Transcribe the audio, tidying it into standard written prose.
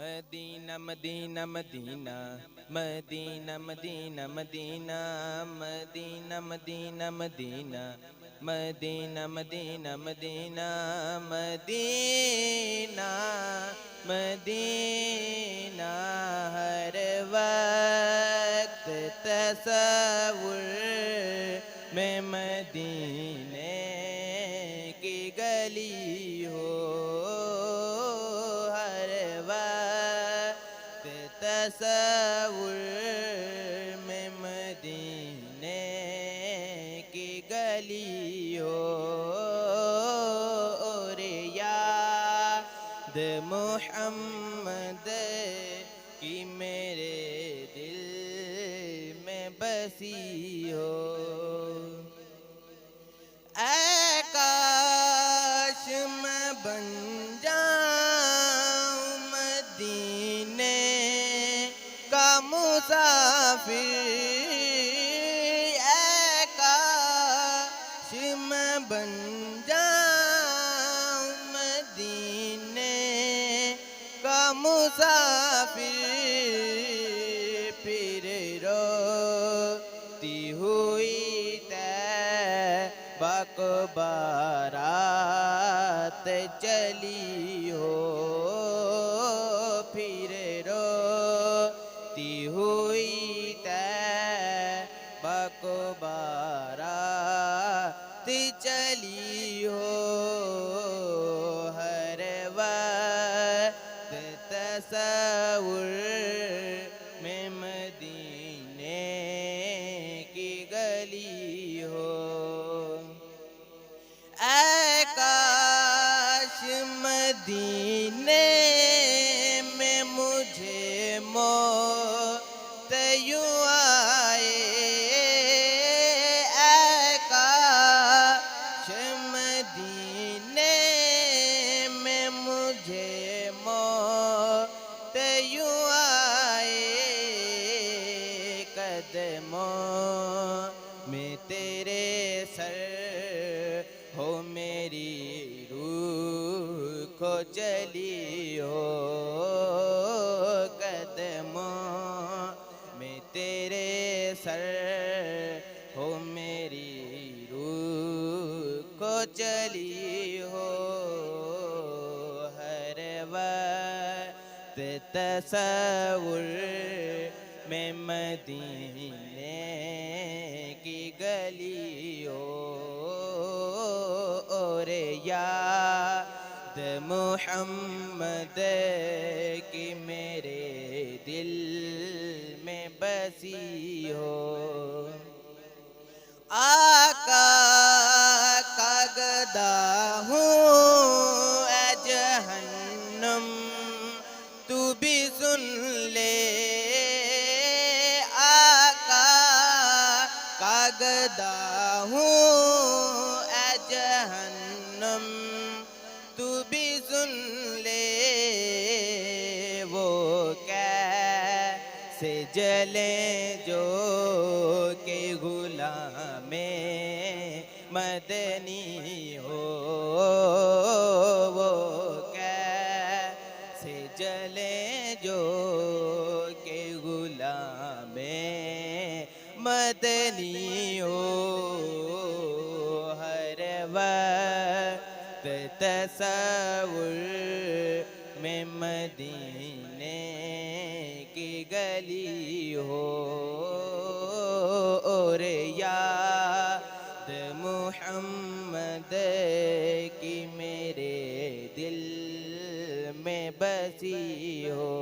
مدینہ مدینہ مدینہ مدینہ مدینہ مدینہ مدینہ مدینہ مدینہ مدینہ مدینہ مدینہ مدینہ مدینہ ہر وقت تصور میں مدینے کی گلی ہو، ہر وقت تصور میں مدینے کی گلی ہو، اور یاد محمد کی میرے دل میں بسی ہو۔ اے کاش میں بن جاؤں مدینے کا مسافر، اے کاش میں بن جاؤں مدینے کا مسافر، پھر روتی ہوئی کو بارات چلی ہو، پھر روتی ہوئی طیبہ کو بارات چلی ہو، ہر وقت تصور میں مدینے کی گلی ہو۔ اے کاش مدینے میں مجھے موت یوں آئے، اے کاش مدینے میں مجھے موت یوں آئے، قدموں میں تیرے سر ہو میری روح کو چلی ہو، قدموں میں تیرے سر ہو میری روح کو چلی ہو، ہر وقت تصور میں مدینے کی گلی ہو، اور یاد محمد کی میرے دل میں بسی ہو۔ آقا کا گدا ہوں اے جہنم تو بھی سن لے، آقا کا گدا ہوں اے جہنم تو بھی سن لے، وہ کیسے جلیں جو کہ غلام مدنی ہو، وہ کیسے جلیں جو کہ غلام مدنی ہو، ہر وقت تصور میں مدینے کی گلی ہو، اور یاد محمد کی میرے دل میں بسی ہو۔